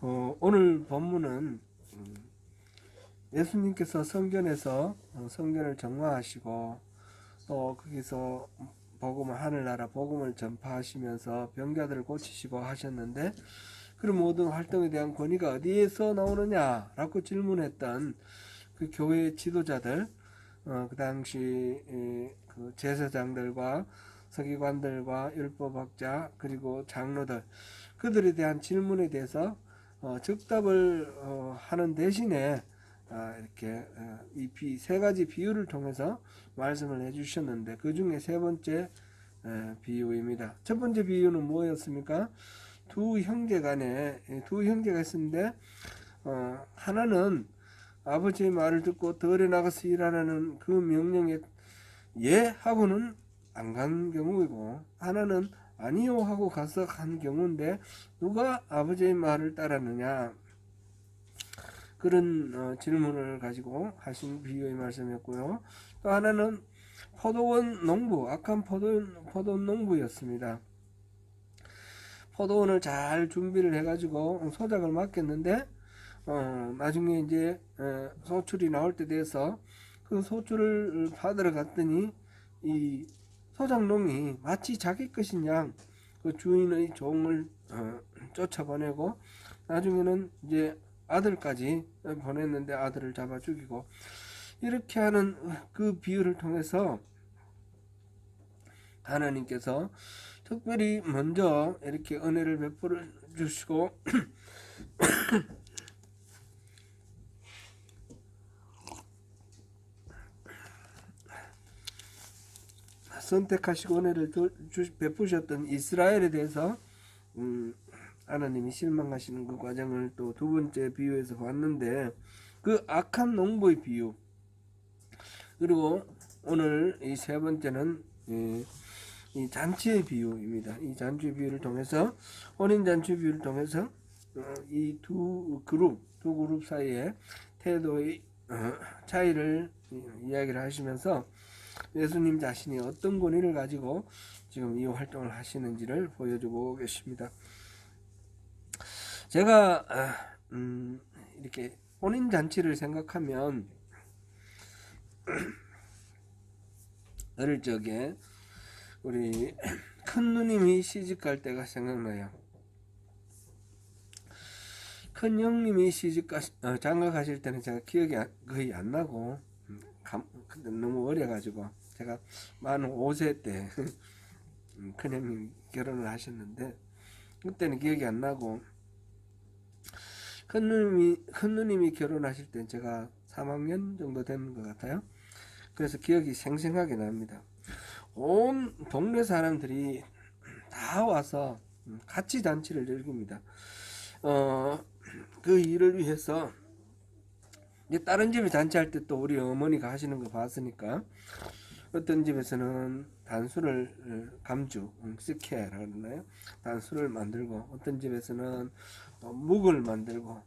오늘 본문은 예수님께서 성전에서 성전을 정화하시고 또 거기서 복음을 하늘나라 복음을 전파하시면서 병자들을 고치시고 하셨는데, 그런 모든 활동에 대한 권위가 어디에서 나오느냐라고 질문했던 그 교회의 지도자들, 그 당시 그 제사장들과 서기관들과 율법학자 그리고 장로들, 그들에 대한 질문에 대해서 즉답을 하는 대신에 이렇게 이 세 가지 비유를 통해서 말씀을 해주셨는데, 그 중에 세 번째 비유입니다. 첫 번째 비유는 뭐였습니까? 두 형제 간에 두 형제가 있었는데, 하나는 아버지의 말을 듣고 덜에 나가서 일하라는 그 명령에 예 하고는 안 간 경우이고, 하나는 아니요 하고 가서 한 경우인데, 누가 아버지의 말을 따랐느냐, 그런 질문을 가지고 하신 비유의 말씀이었고요. 또 하나는 포도원 농부, 악한 포도원 농부였습니다. 포도원을 잘 준비를 해가지고 소작을 맡겼는데, 나중에 이제 소출이 나올 때 돼서 그 소출을 받으러 갔더니 이 소작농이 마치 자기 것인 양 그 주인의 종을 쫓아보내고, 나중에는 이제 아들까지 보냈는데 아들을 잡아 죽이고, 이렇게 하는 그 비유를 통해서 하나님께서 특별히 먼저 이렇게 은혜를 베풀어 주시고 선택하시고 은혜를 베푸셨던 이스라엘에 대해서 하나님이 실망하시는 그 과정을 또 두 번째 비유에서 봤는데, 그 악한 농부의 비유, 그리고 오늘 이 세 번째는 이 잔치의 비유입니다. 이 잔치의 비유를 통해서, 혼인 잔치 비유를 통해서 이 두 그룹 사이에 태도의 차이를 이야기를 하시면서 예수님 자신이 어떤 권위를 가지고 지금 이 활동을 하시는지를 보여주고 계십니다. 제가 이렇게 혼인 잔치를 생각하면 어릴 적에 우리 큰 누님이 시집갈 때가 생각나요. 큰 형님이 장가 가실 때는 제가 기억이 거의 안 나고, 너무 어려가지고, 제가 만 5세 때 큰 형님 결혼을 하셨는데, 그때는 기억이 안 나고, 큰 누님이 결혼하실 때 제가 3학년 정도 되는 것 같아요. 그래서 기억이 생생하게 납니다. 온 동네 사람들이 다 와서 같이 잔치를 즐깁니다. 그 일을 위해서 이제 다른 집에 잔치할 때 또 우리 어머니가 하시는 거 봤으니까, 어떤 집에서는 단술을 감주, 스케라고 그러나요? 단술을 만들고, 어떤 집에서는 묵을 만들고,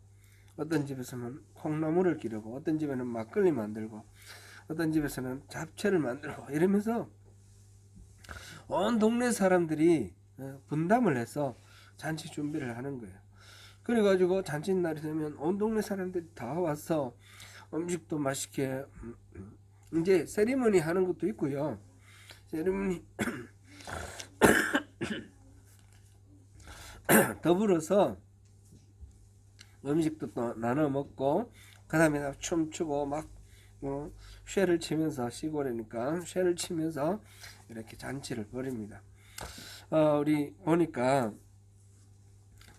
어떤 집에서는 콩나물을 기르고, 어떤 집에는 막걸리 만들고, 어떤 집에서는 잡채를 만들고, 이러면서 온 동네 사람들이 분담을 해서 잔치 준비를 하는 거예요. 그래가지고 잔칫날이 되면 온 동네 사람들이 다 와서 음식도 맛있게, 이제 세리머니 하는 것도 있고요. 세리머니 더불어서 음식도 또 나눠 먹고, 그 다음에 춤추고 막 쉐를 치면서, 시골이니까 쉐를 치면서 이렇게 잔치를 벌입니다. 우리 보니까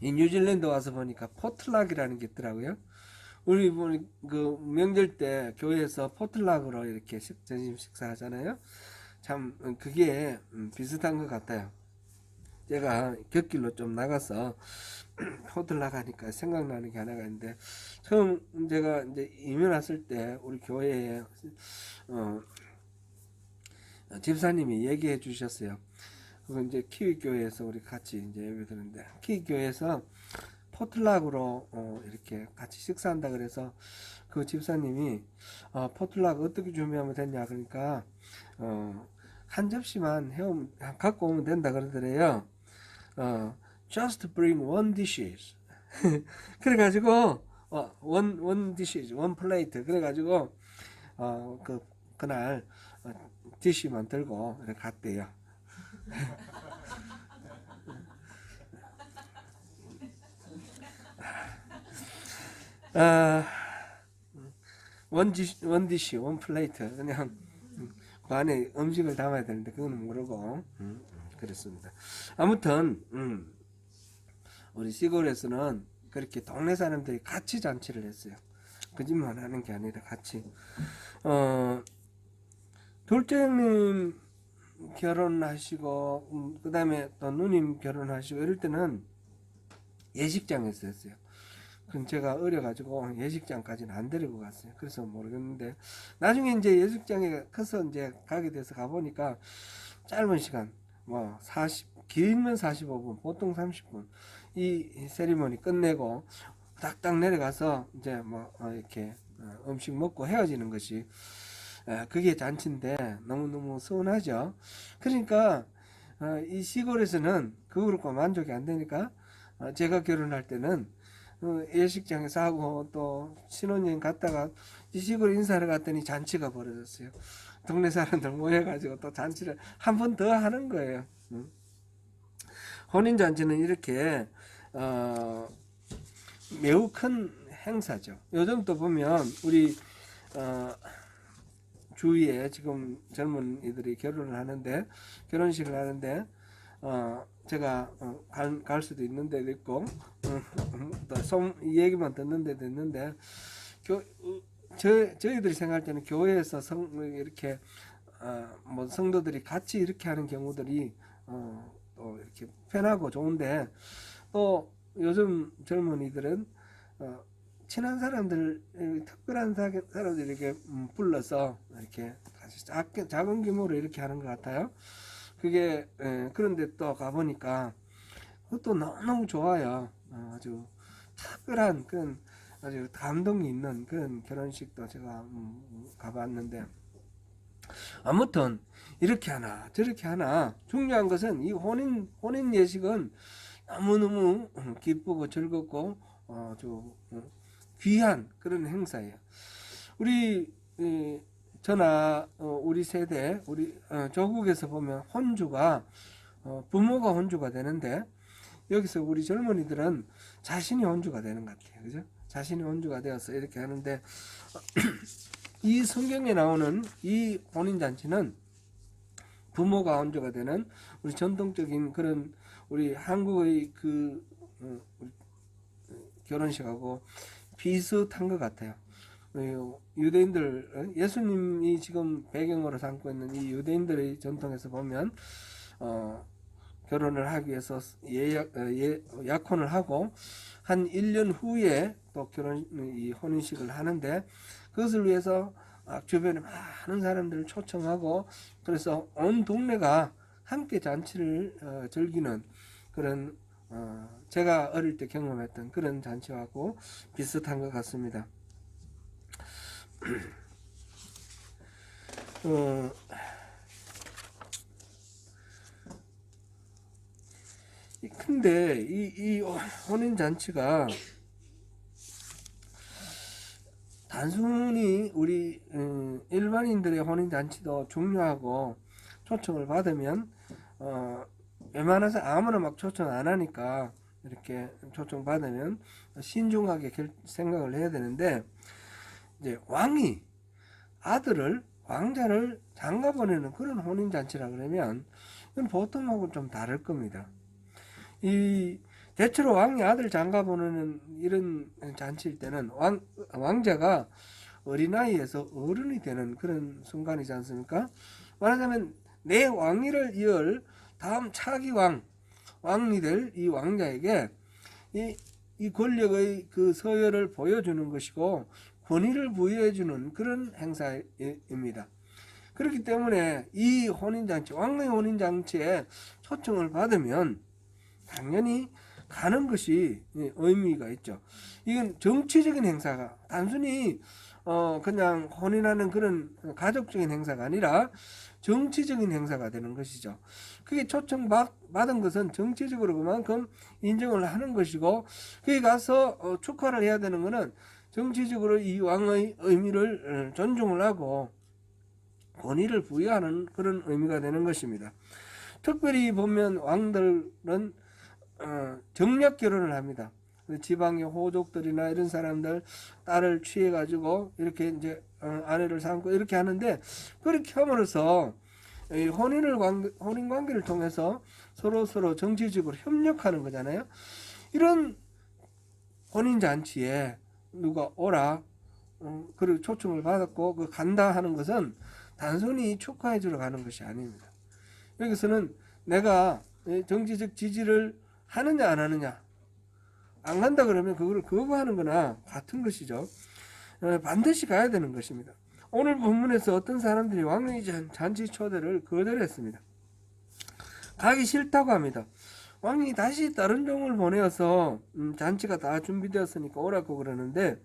이 뉴질랜드 와서 보니까 포틀락이라는 게 있더라고요. 우리 보니 그 명절 때 교회에서 포틀락으로 이렇게 점심 식사하잖아요. 참 그게 비슷한 것 같아요. 제가 곁길로 좀 나가서 포틀락 하니까 생각나는 게 하나가 있는데, 처음 제가 이제 이민 왔을 때 우리 교회에 집사님이 얘기해 주셨어요. 그거 이제 키위교회에서 우리 같이 이제 예배 드는데, 키위교회에서 포틀락으로 이렇게 같이 식사한다 그래서 그 집사님이 포틀락 어떻게 준비하면 되냐 그러니까 한 접시만 갖고 오면 된다 그러더래요. Just bring one dishes. 그래가지고 원 디시, 원 플레이트. 그래가지고 그날 디시만 들고 이렇게 갔대요. 아, 원 디시, 원 플레이트. 그냥 그 안에 음식을 담아야 되는데 그거는 모르고 그랬습니다. 아무튼 우리 시골에서는 그렇게 동네 사람들이 같이 잔치를 했어요. 거짓말 하는 게 아니라 같이. 둘째 형님 결혼하시고 그 다음에 또 누님 결혼하시고 이럴 때는 예식장에서 했어요. 그럼 제가 어려가지고 예식장까지는 안 데리고 갔어요. 그래서 모르겠는데 나중에 이제 예식장에 커서 이제 가게 돼서 가보니까 짧은 시간 뭐 40 길면 45분 보통 30분 이 세리머니 끝내고 딱딱 내려가서 이제 뭐 이렇게 음식 먹고 헤어지는 것이 그게 잔치인데 너무너무 서운하죠. 그러니까 이 시골에서는 그걸로 만족이 안 되니까 제가 결혼할 때는 예식장에서 하고 또 신혼여행 갔다가 이 시골 인사를 갔더니 잔치가 벌어졌어요. 동네 사람들 모여가지고 또 잔치를 한 번 더 하는 거예요. 혼인잔치는 이렇게 매우 큰 행사죠. 요즘 또 보면 우리 주위에 지금 젊은이들이 결혼을 하는데 결혼식을 하는데 제가 갈 수도 있는 데도 있고 이 얘기만 듣는 데도 있는데 저희들이 생각할 때는 교회에서 이렇게 뭐 성도들이 같이 이렇게 하는 경우들이 또 이렇게 편하고 좋은데 또 요즘 젊은이들은 친한 사람들, 특별한 사람들 이렇게 불러서 이렇게 작은 규모로 이렇게 하는 것 같아요. 그게 그런데 또 가보니까 그것도 너무 좋아요. 아주 특별한 그런 아주 감동이 있는 그런 결혼식도 제가 가봤는데 아무튼 이렇게 하나 저렇게 하나 중요한 것은 이 혼인 예식은 너무너무 기쁘고 즐겁고 아주 귀한 그런 행사예요. 우리 저나 우리 세대 우리 조국에서 보면 혼주가 부모가 혼주가 되는데 여기서 우리 젊은이들은 자신이 혼주가 되는 것 같아요. 그죠? 자신이 혼주가 되어서 이렇게 하는데 이 성경에 나오는 이 혼인잔치는 부모가 혼주가 되는 우리 전통적인 그런 우리 한국의 그 결혼식하고 비슷한 것 같아요. 유대인들 예수님이 지금 배경으로 삼고 있는 이 유대인들의 전통에서 보면 결혼을 하기 위해서 약혼을 하고 한 1년 후에 또 이 혼인식을 하는데 그것을 위해서 주변에 많은 사람들을 초청하고 그래서 온 동네가 함께 잔치를 즐기는 그런 제가 어릴 때 경험했던 그런 잔치하고 비슷한 것 같습니다. 근데 이 혼인잔치가 단순히 우리 일반인들의 혼인잔치도 중요하고 초청을 받으면 웬만해서 아무나 막 초청 안 하니까 이렇게 초청 받으면 신중하게 생각을 해야 되는데 이제 왕이 왕자를 장가 보내는 그런 혼인잔치라 그러면 이건 보통하고 좀 다를 겁니다. 대체로 왕이 아들 장가 보내는 이런 잔치일 때는 왕자가 어린아이에서 어른이 되는 그런 순간이지 않습니까? 말하자면 내 왕위를 이을 다음 차기 왕이 될 이 왕자에게 이 권력의 그 서열을 보여주는 것이고 권위를 부여해주는 그런 행사입니다. 그렇기 때문에 이 혼인잔치, 왕의 혼인잔치에 초청을 받으면 당연히 가는 것이 의미가 있죠. 이건 정치적인 행사가 단순히 그냥 혼인하는 그런 가족적인 행사가 아니라 정치적인 행사가 되는 것이죠. 그게 초청받은 것은 정치적으로 그만큼 인정을 하는 것이고, 거기 가서 축하를 해야 되는 것은 정치적으로 이 왕의 의미를 존중을 하고 권위를 부여하는 그런 의미가 되는 것입니다. 특별히 보면 왕들은 정략 결혼을 합니다. 지방의 호족들이나 이런 사람들 딸을 취해가지고 이렇게 이제 아내를 삼고 이렇게 하는데, 그렇게 함으로써 혼인 관계를 통해서 서로 정치적으로 협력하는 거잖아요. 이런 혼인 잔치에 누가 오라 그리고 초청을 받았고 그 간다 하는 것은 단순히 축하해 주러 가는 것이 아닙니다. 여기서는 내가 정치적 지지를 하느냐 안 하느냐, 안 간다 그러면 그걸 거부하는 거나 같은 것이죠. 반드시 가야 되는 것입니다. 오늘 본문에서 어떤 사람들이 왕의 잔치 초대를 거절했습니다. 가기 싫다고 합니다. 왕이 다시 다른 종을 보내어서 잔치가 다 준비되었으니까 오라고 그러는데,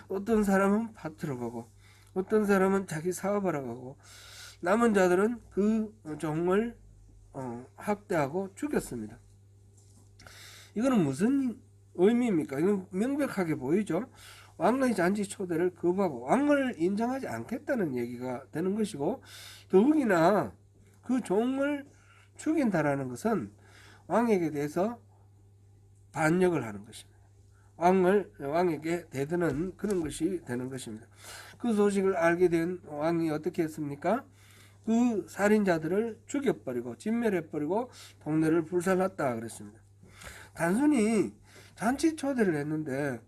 어떤 사람은 밭으로 가고 어떤 사람은 자기 사업하러 가고 남은 자들은 그 종을 학대하고 죽였습니다. 이거는 무슨 의미입니까? 이건 명백하게 보이죠. 왕의 잔치 초대를 거부하고 왕을 인정하지 않겠다는 얘기가 되는 것이고, 더욱이나 그 종을 죽인다라는 것은 왕에게 대해서 반역을 하는 것입니다. 왕에게 대드는 그런 것이 되는 것입니다. 그 소식을 알게 된 왕이 어떻게 했습니까? 그 살인자들을 죽여버리고 진멸해버리고 동네를 불살랐다 그랬습니다. 단순히 잔치 초대를 했는데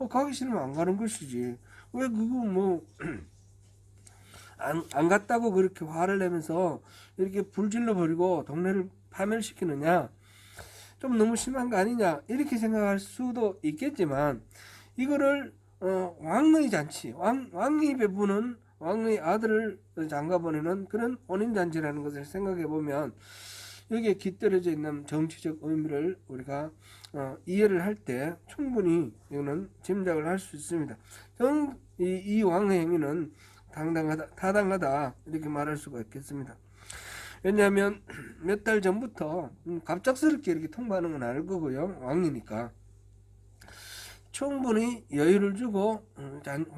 가기 싫으면 안 가는 것이지, 왜 그거 안 갔다고 그렇게 화를 내면서 이렇게 불질러 버리고 동네를 파멸시키느냐, 좀 너무 심한 거 아니냐 이렇게 생각할 수도 있겠지만, 이거를 왕의 잔치, 왕이 베푸는 왕의 아들을 장가보내는 그런 혼인잔치라는 것을 생각해 보면 여기에 깃들여져 있는 정치적 의미를 우리가 이해를 할 때 충분히 이거는 짐작을 할 수 있습니다. 이 왕의 행위는 타당하다 이렇게 말할 수가 있겠습니다. 왜냐하면 몇 달 전부터 갑작스럽게 이렇게 통보하는 건 알 거고요. 왕이니까 충분히 여유를 주고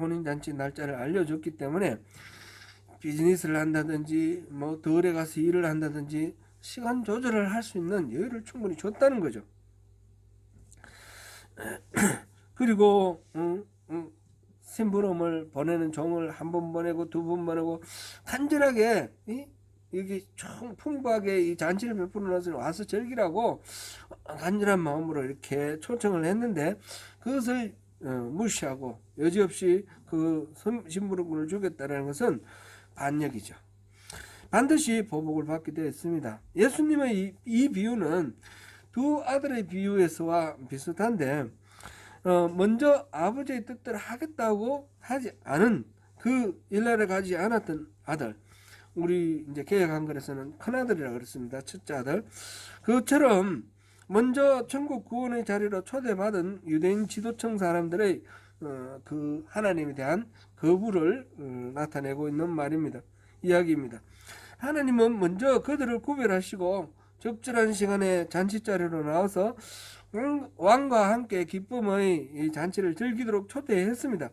혼인잔치 날짜를 알려줬기 때문에 비즈니스를 한다든지 덜에 가서 일을 한다든지 시간 조절을 할 수 있는 여유를 충분히 줬다는 거죠. 그리고 심부름을 보내는 종을 한 번 보내고 두 번 보내고 간절하게 여기 총 풍부하게 이 잔치를 베푸는 것을 와서 즐기라고 간절한 마음으로 이렇게 초청을 했는데, 그것을 무시하고 여지없이 그 심부름꾼을 죽였다는 것은 반역이죠. 반드시 보복을 받게 되어 있습니다. 예수님의 이 비유는 두 아들의 비유에서와 비슷한데, 먼저 아버지의 뜻대로 하겠다고 하지 않은 그 일날에 가지 않았던 아들, 우리 이제 개역 한글에서는 큰아들이라고 그랬습니다. 첫째 아들. 그것처럼 먼저 천국 구원의 자리로 초대받은 유대인 지도층 사람들의 그 하나님에 대한 거부를 나타내고 있는 말입니다. 이야기입니다. 하나님은 먼저 그들을 구별하시고 적절한 시간에 잔치자리로 나와서 왕과 함께 기쁨의 이 잔치를 즐기도록 초대했습니다.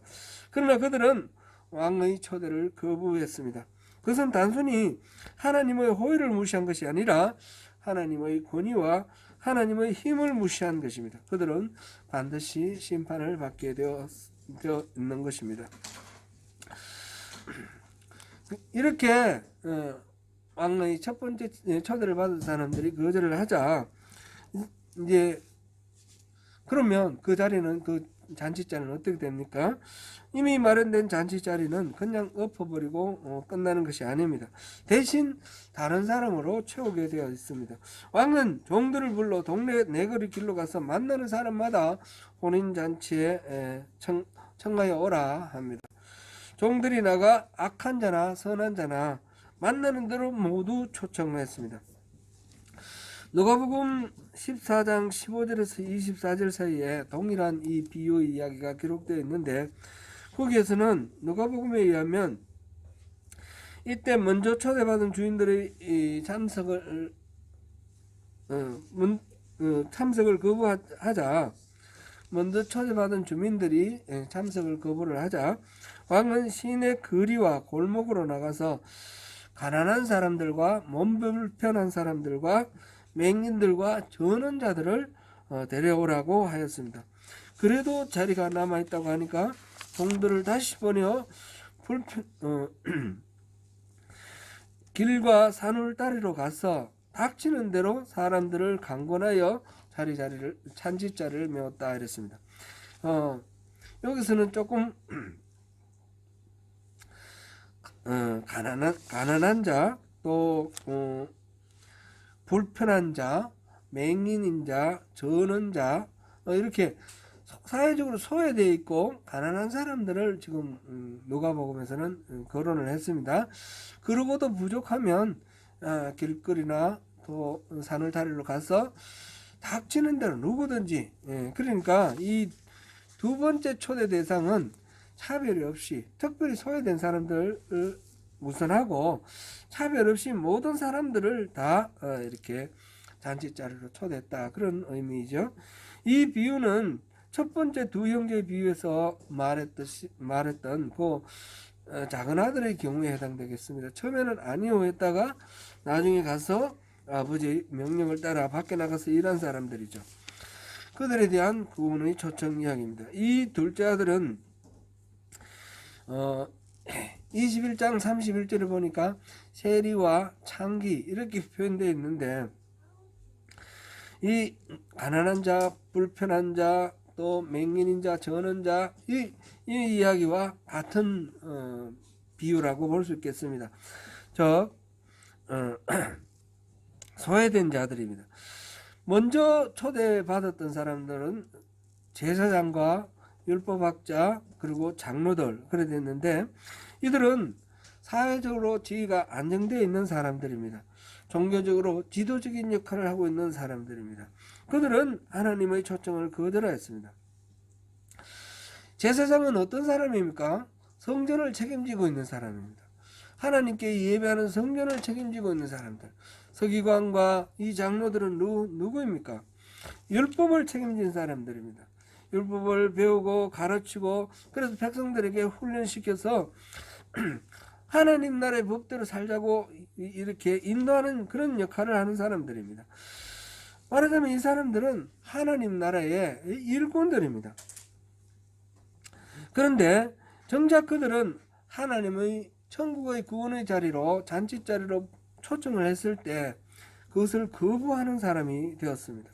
그러나 그들은 왕의 초대를 거부했습니다. 그것은 단순히 하나님의 호의를 무시한 것이 아니라 하나님의 권위와 하나님의 힘을 무시한 것입니다. 그들은 반드시 심판을 받게 되어 있는 것입니다. 이렇게 왕의 첫 번째 초대를 받은 사람들이 거절을 하자, 이제 그러면 그 자리는, 그 잔치자리는 어떻게 됩니까? 이미 마련된 잔치자리는 그냥 엎어버리고 끝나는 것이 아닙니다. 대신 다른 사람으로 채우게 되어 있습니다. 왕은 종들을 불러 동네 네거리 길로 가서 만나는 사람마다 혼인잔치에 청하여 오라 합니다. 종들이 나가 악한 자나 선한 자나 만나는 대로 모두 초청했습니다. 누가복음 14장 15절에서 24절 사이에 동일한 이 비유의 이야기가 기록되어 있는데, 거기에서는 누가복음에 의하면 이때 먼저 초대받은 주인들의 이 참석을 거부하자 먼저 초대받은 주민들이 참석을 거부를 하자 왕은 시내 거리와 골목으로 나가서 가난한 사람들과 몸 불편한 사람들과 맹인들과 전원자들을 데려오라고 하였습니다. 그래도 자리가 남아있다고 하니까 종들을 다시 보내어 길과 산울다리로 가서 닥치는 대로 사람들을 강권하여 잔치자리를 메웠다 이랬습니다. 여기서는 조금 가난한 자, 또 불편한 자, 맹인인 자, 전원자 이렇게 사회적으로 소외되어 있고 가난한 사람들을 지금 누가복음에서는 거론을 했습니다. 그러고도 부족하면 길거리나 또 산울다리로 가서 닥치는 대로 누구든지 그러니까 이 두 번째 초대 대상은 차별이 없이 특별히 소외된 사람들을 우선하고 차별 없이 모든 사람들을 다 이렇게 잔치자리로 초대했다 그런 의미이죠. 이 비유는 첫 번째 두 형제의 비유에서 말했던 그 작은 아들의 경우에 해당되겠습니다. 처음에는 아니오 했다가 나중에 가서 아버지의 명령을 따라 밖에 나가서 일한 사람들이죠. 그들에 대한 구원의 초청 이야기입니다. 이 둘째 아들은 21장 31절을 보니까 세리와 창기 이렇게 표현되어 있는데 이 가난한 자, 불편한 자, 또 맹인인 자, 전원자 이 이야기와 같은 비유라고 볼 수 있겠습니다. 소외된 자들입니다. 먼저 초대받았던 사람들은 제사장과 율법학자 그리고 장로들 그래 됐는데 이들은 사회적으로 지위가 안정되어 있는 사람들입니다. 종교적으로 지도적인 역할을 하고 있는 사람들입니다. 그들은 하나님의 초청을 거절하였습니다. 제사장은 어떤 사람입니까? 성전을 책임지고 있는 사람입니다. 하나님께 예배하는 성전을 책임지고 있는 사람들. 서기관과 이 장로들은 누구입니까? 율법을 책임진 사람들입니다. 율법을 배우고 가르치고 그래서 백성들에게 훈련시켜서 하나님 나라의 법대로 살자고 이렇게 인도하는 그런 역할을 하는 사람들입니다. 말하자면 이 사람들은 하나님 나라의 일꾼들입니다. 그런데 정작 그들은 하나님의 천국의 구원의 자리로 잔치자리로 초청을 했을 때 그것을 거부하는 사람이 되었습니다.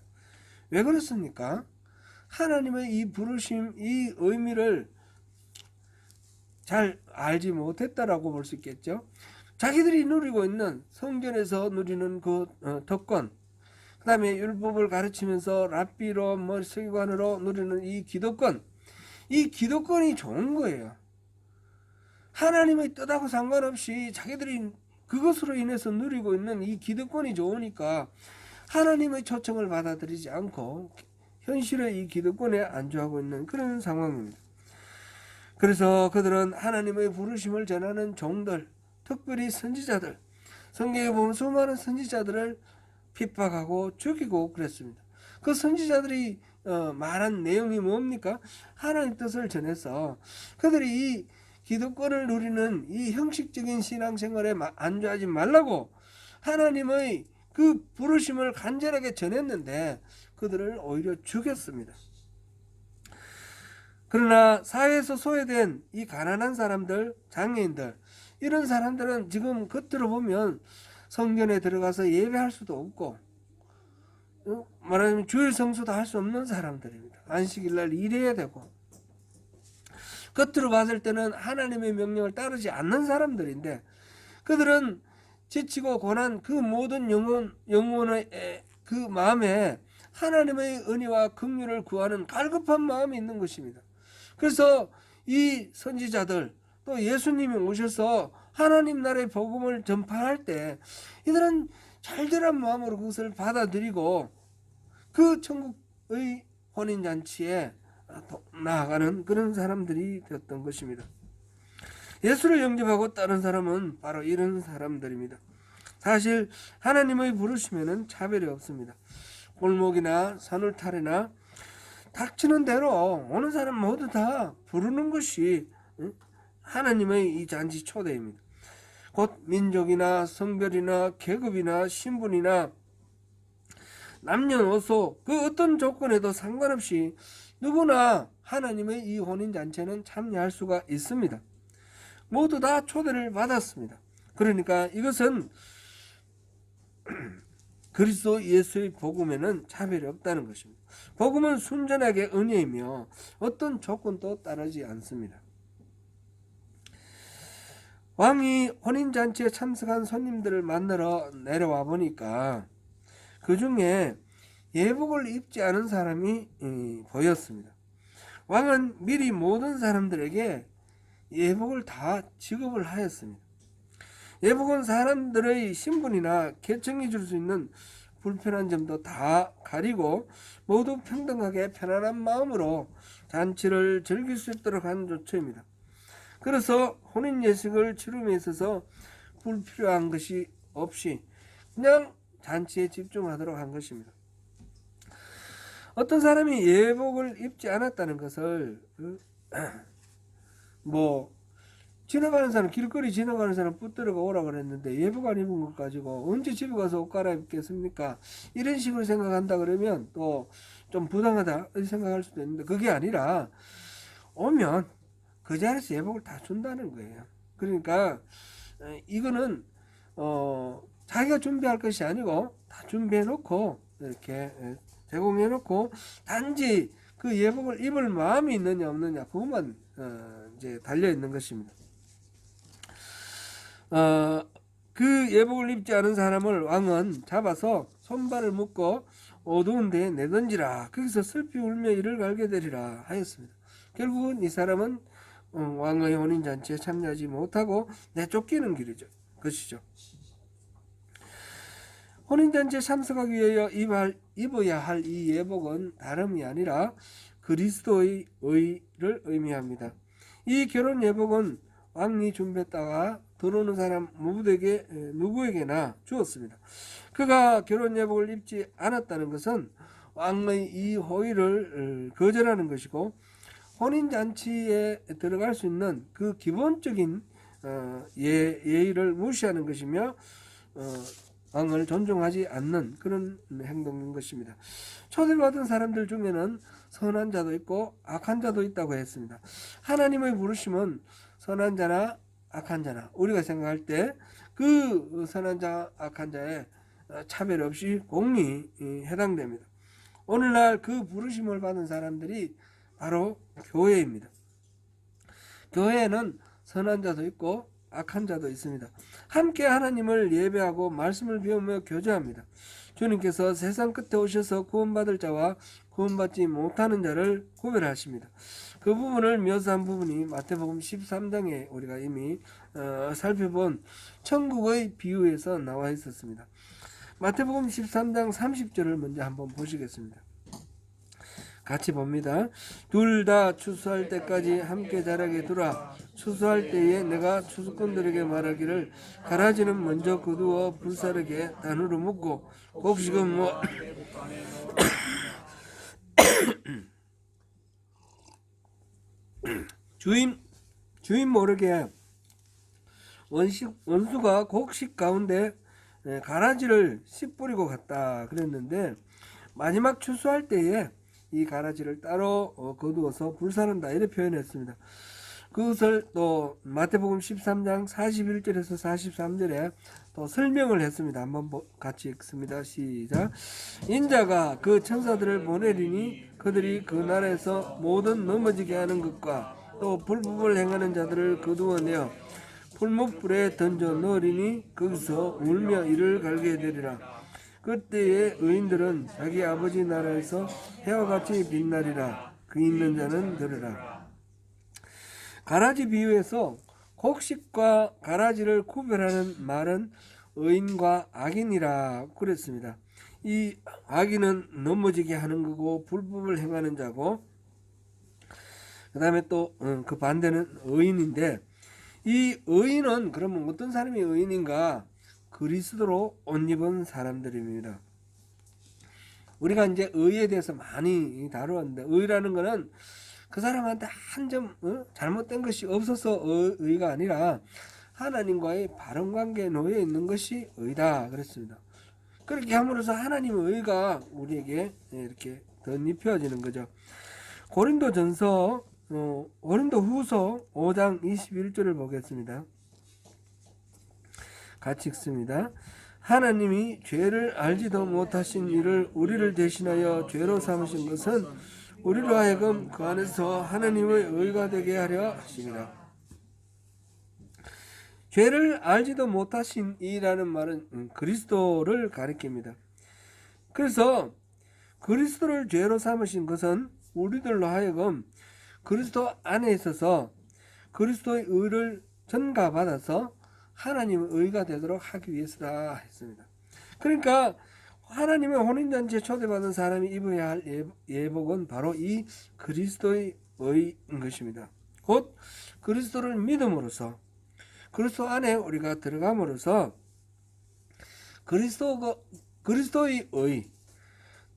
왜 그렇습니까? 하나님의 이 부르심, 이 의미를 잘 알지 못했다라고 볼 수 있겠죠. 자기들이 누리고 있는 성전에서 누리는 그 덕권, 그 다음에 율법을 가르치면서 랍비로 서기관으로 누리는 이 기득권, 이 기득권이 좋은 거예요. 하나님의 뜻하고 상관없이 자기들이 그것으로 인해서 누리고 있는 이 기득권이 좋으니까 하나님의 초청을 받아들이지 않고 현실의 이 기득권에 안주하고 있는 그런 상황입니다. 그래서 그들은 하나님의 부르심을 전하는 종들, 특별히 선지자들, 성경에 보면 수많은 선지자들을 핍박하고 죽이고 그랬습니다. 그 선지자들이 말한 내용이 뭡니까? 하나님 뜻을 전해서 그들이 이 기득권을 누리는 이 형식적인 신앙생활에 안주하지 말라고 하나님의 그 부르심을 간절하게 전했는데 그들을 오히려 죽였습니다. 그러나 사회에서 소외된 이 가난한 사람들, 장애인들 이런 사람들은 지금 겉으로 보면 성전에 들어가서 예배할 수도 없고 말하자면 주일 성수도 할 수 없는 사람들입니다. 안식일날 일해야 되고 겉으로 봤을 때는 하나님의 명령을 따르지 않는 사람들인데 그들은 지치고 고난 그 모든 영혼의 그 마음에 하나님의 은혜와 긍휼을 구하는 갈급한 마음이 있는 것입니다. 그래서 이 선지자들 또 예수님이 오셔서 하나님 나라의 복음을 전파할 때 이들은 절절한 마음으로 그것을 받아들이고 그 천국의 혼인잔치에 나아가는 그런 사람들이 되었던 것입니다. 예수를 영접하고 따른 사람은 바로 이런 사람들입니다. 사실 하나님의 부르심에는 차별이 없습니다. 골목이나 산울타리나 닥치는 대로 오는 사람 모두 다 부르는 것이 하나님의 이 잔치 초대입니다. 곧 민족이나 성별이나 계급이나 신분이나 남녀노소 그 어떤 조건에도 상관없이 누구나 하나님의 이 혼인잔치에는 참여할 수가 있습니다. 모두 다 초대를 받았습니다. 그러니까 이것은 그리스도 예수의 복음에는 차별이 없다는 것입니다. 복음은 순전하게 은혜이며 어떤 조건도 따르지 않습니다. 왕이 혼인잔치에 참석한 손님들을 만나러 내려와 보니까 그 중에 예복을 입지 않은 사람이 보였습니다. 왕은 미리 모든 사람들에게 예복을 다 지급을 하였습니다. 예복은 사람들의 신분이나 계층이 줄 수 있는 불편한 점도 다 가리고 모두 평등하게 편안한 마음으로 잔치를 즐길 수 있도록 하는 조처입니다. 그래서 혼인 예식을 치름에 있어서 불필요한 것이 없이 그냥 잔치에 집중하도록 한 것입니다. 어떤 사람이 예복을 입지 않았다는 것을 지나가는 사람, 길거리 지나가는 사람 붙들어가 오라 그랬는데 예복 안 입은 것 가지고 언제 집에 가서 옷 갈아입겠습니까? 이런 식으로 생각한다 그러면 또 좀 부당하다 생각할 수도 있는데, 그게 아니라 오면 그 자리에서 예복을 다 준다는 거예요. 그러니까 이거는 자기가 준비할 것이 아니고 다 준비해 놓고 이렇게 제공해 놓고 단지 그 예복을 입을 마음이 있느냐 없느냐 그것만 이제 달려 있는 것입니다. 그 예복을 입지 않은 사람을 왕은 잡아서 손발을 묶고 어두운 데에 내던지라. 거기서 슬피 울며 이를 갈게 되리라 하였습니다. 결국은 이 사람은 왕의 혼인잔치에 참여하지 못하고 내쫓기는 길이죠. 것이죠. 혼인잔치에 참석하기 위하여 입어야 할 이 예복은 다름이 아니라 그리스도의 의를 의미합니다. 이 결혼 예복은 왕이 준비했다가 들어오는 사람 누구에게나 주었습니다. 그가 결혼 예복을 입지 않았다는 것은 왕의 이 호의를 거절하는 것이고 혼인잔치에 들어갈 수 있는 그 기본적인 예의를 무시하는 것이며 왕을 존중하지 않는 그런 행동인 것입니다. 초대받은 사람들 중에는 선한 자도 있고 악한 자도 있다고 했습니다. 하나님의 부르심은 선한 자나 악한 자나 우리가 생각할 때 그 선한 자 악한 자에 차별 없이 공히 해당됩니다. 오늘날 그 부르심을 받은 사람들이 바로 교회입니다. 교회에는 선한 자도 있고 악한 자도 있습니다. 함께 하나님을 예배하고 말씀을 배우며 교제합니다. 주님께서 세상 끝에 오셔서 구원받을 자와 구원받지 못하는 자를 구별하십니다. 그 부분을 묘사한 부분이 마태복음 13장에 우리가 이미 살펴본 천국의 비유에서 나와 있었습니다. 마태복음 13장 30절을 먼저 한번 보시겠습니다. 같이 봅니다. 둘 다 추수할 때까지 함께 자라게 두라. 추수할 때에 내가 추수꾼들에게 말하기를 가라지는 먼저 거두어 불사르게 단으로 묶고 곡식은 주인 모르게 원수가 곡식 가운데 가라지를 씨 뿌리고 갔다 그랬는데, 마지막 추수할 때에 이 가라지를 따로 거두어서 불사른다 이렇게 표현했습니다. 그것을 또 마태복음 13장 41절에서 43절에 또 설명을 했습니다. 한번 같이 읽습니다. 시작. 인자가 그 천사들을 보내리니 그들이 그 나라에서 모든 넘어지게 하는 것과 또 불법을 행하는 자들을 거두어내어 풀목불에 던져 넣으리니 거기서 울며 이를 갈게 되리라. 그때의 의인들은 자기 아버지 나라에서 해와 같이 빛나리라. 그 있는 자는 들으라. 가라지 비유에서 곡식과 가라지를 구별하는 말은 의인과 악인이라 그랬습니다. 이 악인은 넘어지게 하는 거고 불법을 행하는 자고, 그 다음에 또 그 반대는 의인인데, 이 의인은 그러면 어떤 사람이 의인인가? 그리스도로 옷 입은 사람들입니다. 우리가 이제 의에 대해서 많이 다루었는데, 의라는 거는 그 사람한테 한 점 잘못된 것이 없어서 의가 아니라 하나님과의 바른 관계에 놓여 있는 것이 의다 그랬습니다. 그렇게 함으로써 하나님의 의가 우리에게 이렇게 덧입혀지는 거죠. 고린도전서 고린도후서 5장 21절을 보겠습니다. 같이 읽습니다. 하나님이 죄를 알지도 못하신 이를 우리를 대신하여 죄로 삼으신 것은 우리로 하여금 그 안에서 하나님의 의가 되게 하려 하심이라. 죄를 알지도 못하신 이라는 말은 그리스도를 가리킵니다. 그래서 그리스도를 죄로 삼으신 것은 우리들로 하여금 그리스도 안에 있어서 그리스도의 의를 전가받아서 하나님의 의가 되도록 하기 위해서다 했습니다. 그러니까 하나님의 혼인잔치에 초대받은 사람이 입어야 할 예복은 바로 이 그리스도의 의인 것입니다. 곧 그리스도를 믿음으로써 그리스도 안에 우리가 들어감으로써 그리스도의 의,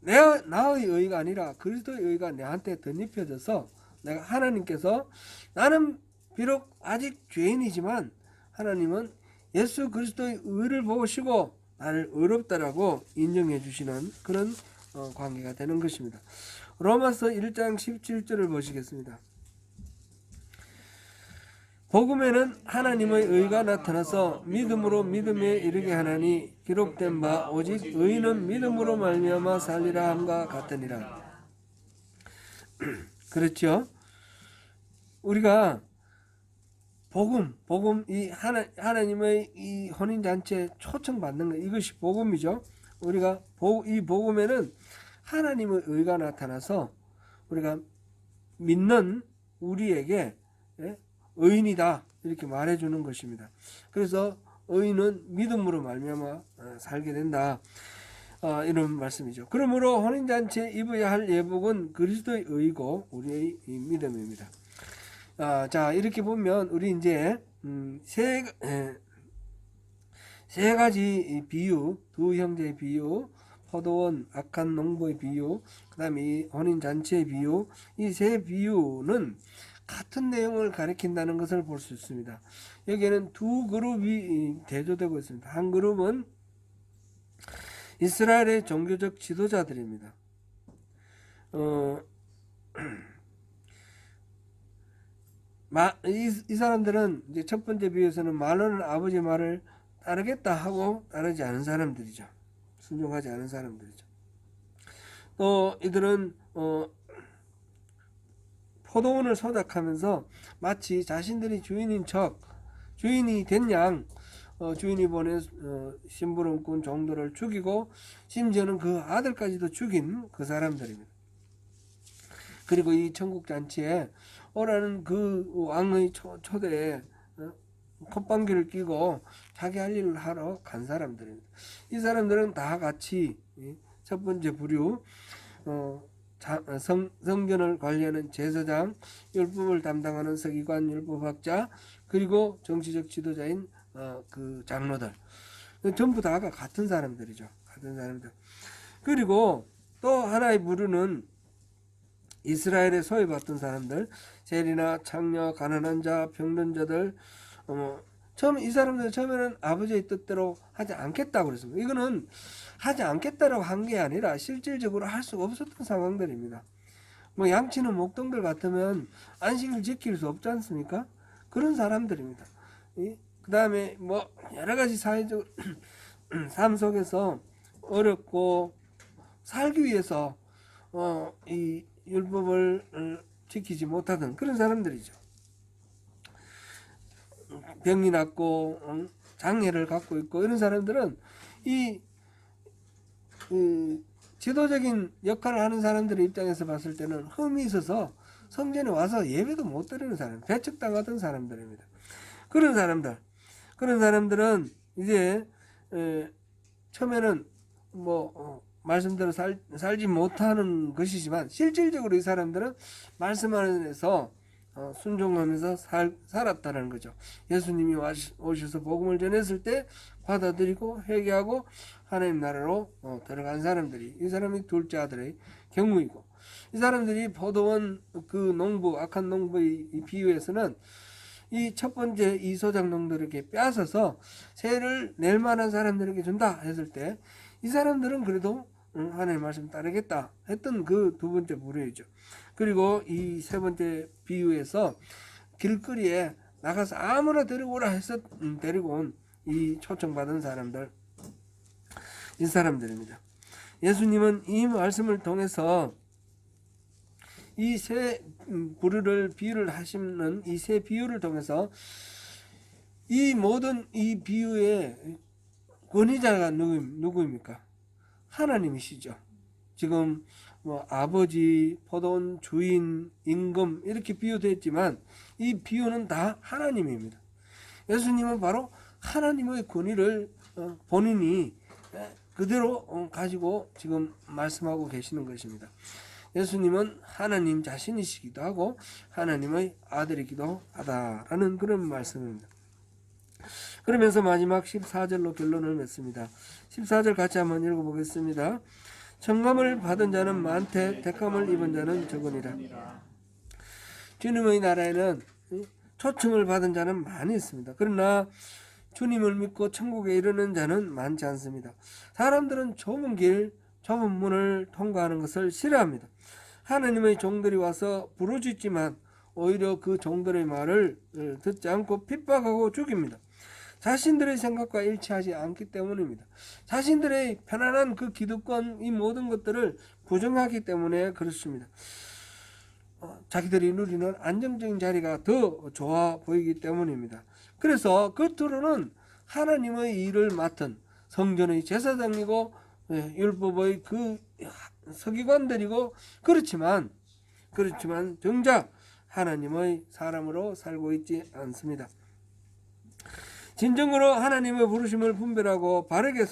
나의 의가 아니라 그리스도의 의가 내한테 덧입혀져서 내가 하나님께서 나는 비록 아직 죄인이지만 하나님은 예수 그리스도의 의를 보시고 나를 의롭다라고 인정해 주시는 그런 관계가 되는 것입니다. 로마서 1장 17절을 보시겠습니다. 복음에는 하나님의 의가 나타나서 믿음으로 믿음에 이르게 하나니 기록된 바 오직 의인은 믿음으로 말미암아 살리라 함과 같으니라. 그렇죠? 우리가 복음 이 하나님의 이 혼인 잔치에 초청받는 것, 이것이 복음이죠. 우리가 이 복음에는 하나님의 의가 나타나서 우리가 믿는 우리에게 의인이다 이렇게 말해주는 것입니다. 그래서 의인은 믿음으로 말미암아 살게 된다, 이런 말씀이죠. 그러므로 혼인잔치에 입어야 할 예복은 그리스도의 의고 우리의 믿음입니다. 자, 이렇게 보면 우리 이제 세 가지 비유, 두 형제의 비유, 포도원 악한 농부의 비유, 그 다음에 이 혼인잔치의 비유, 이 세 비유는 같은 내용을 가리킨다는 것을 볼 수 있습니다. 여기에는 두 그룹이 대조되고 있습니다. 한 그룹은 이스라엘의 종교적 지도자들입니다. 이 사람들은 이제 첫 번째 비유에서는 말로는 아버지 말을 따르겠다 하고 따르지 않은 사람들이죠. 순종하지 않은 사람들이죠. 또 이들은 포도원을 소작하면서 마치 자신들이 주인인 척, 주인이 된 양, 주인이 보낸 심부름꾼 종들을 죽이고 심지어는 그 아들까지도 죽인 그 사람들입니다. 그리고 이 천국잔치에 오라는 그 왕의 초대에 콧방귀를 끼고 자기 할 일을 하러 간 사람들입니다. 이 사람들은 다 같이 첫 번째 부류, 성전을 관리하는 제사장, 율법을 담당하는 서기관, 율법학자, 그리고 정치적 지도자인 그 장로들, 전부 다가 같은 사람들이죠. 같은 사람들. 그리고 또 하나의 부류는 이스라엘에 소외받던 사람들, 세리나 창녀, 가난한 자, 병든 자들. 이 사람들 처음에는 아버지의 뜻대로 하지 않겠다고 그랬습니다. 이거는 하지 않겠다라고 한 게 아니라 실질적으로 할 수가 없었던 상황들입니다. 뭐 양치는 목동들 같으면 안식을 지킬 수 없지 않습니까? 그런 사람들입니다. 그 다음에 뭐 여러 가지 사회적 삶 속에서 어렵고 살기 위해서 이 율법을 지키지 못하던 그런 사람들이죠. 병이 났고 장애를 갖고 있고 이런 사람들은 이 지도적인 역할을 하는 사람들의 입장에서 봤을 때는 흠이 있어서 성전에 와서 예배도 못 드리는 사람, 배척당하던 사람들입니다. 그런 사람들은 이제 처음에는 뭐 말씀대로 살지 못하는 것이지만 실질적으로 이 사람들은 말씀 안에서 순종하면서 살았다는 거죠. 예수님이 오셔서 복음을 전했을 때 받아들이고 회개하고 하나님 나라로 들어간 사람들이, 이 사람이 둘째 아들의 경우이고, 이 사람들이 포도원 그 농부, 악한 농부의 비유에서는 이 첫 번째 이 소작농들에게 빼앗아서 세를 낼 만한 사람들에게 준다 했을 때 이 사람들은 그래도 하나님 말씀 따르겠다 했던 그 두 번째 부류이죠. 그리고 이 세 번째 비유에서 길거리에 나가서 아무나 데리고 오라 해서 데리고 온 이 초청받은 사람들, 이 사람들입니다. 예수님은 이 말씀을 통해서 이 세 부류를 비유를 하시는 이 세 비유를 통해서 이 모든 이 비유의 권위자가 누구입니까? 하나님이시죠. 지금 뭐 아버지, 포도원 주인, 임금 이렇게 비유됐지만 이 비유는 다 하나님입니다. 예수님은 바로 하나님의 권위를 본인이 그대로 가지고 지금 말씀하고 계시는 것입니다. 예수님은 하나님 자신이시기도 하고 하나님의 아들이기도 하다라는 그런 말씀입니다. 그러면서 마지막 14절로 결론을 맺습니다. 14절 같이 한번 읽어보겠습니다. 청감을 받은 자는 많되 택함을 입은 자는 적으니라. 주님의 나라에는 초청을 받은 자는 많이 있습니다. 그러나 주님을 믿고 천국에 이르는 자는 많지 않습니다. 사람들은 좁은 길, 좁은 문을 통과하는 것을 싫어합니다. 하나님의 종들이 와서 부르짖지만 오히려 그 종들의 말을 듣지 않고 핍박하고 죽입니다. 자신들의 생각과 일치하지 않기 때문입니다. 자신들의 편안한 그 기득권, 이 모든 것들을 부정하기 때문에 그렇습니다. 자기들이 누리는 안정적인 자리가 더 좋아 보이기 때문입니다. 그래서 겉으로는 하나님의 일을 맡은 성전의 제사장이고 율법의 그 서기관들이고 그렇지만 정작 하나님의 사람으로 살고 있지 않습니다. 진정으로 하나님의 부르심을 분별하고 바르게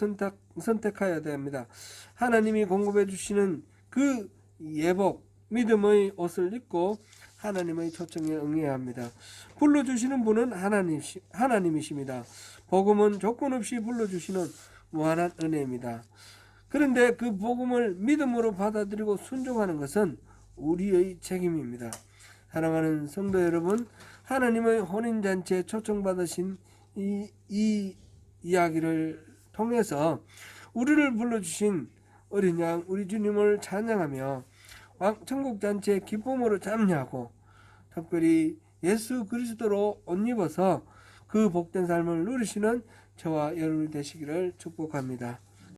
선택해야 됩니다. 하나님이 공급해 주시는 그 예복, 믿음의 옷을 입고 하나님의 초청에 응해야 합니다. 불러주시는 분은 하나님이십니다. 복음은 조건 없이 불러주시는 무한한 은혜입니다. 그런데 그 복음을 믿음으로 받아들이고 순종하는 것은 우리의 책임입니다. 사랑하는 성도 여러분, 하나님의 혼인잔치에 초청받으신 이 이야기를 통해서 우리를 불러주신 어린 양 우리 주님을 찬양하며 천국잔치의 기쁨으로 참여하고 특별히 예수 그리스도로 옷 입어서 그 복된 삶을 누리시는 저와 여러분이 되시기를 축복합니다.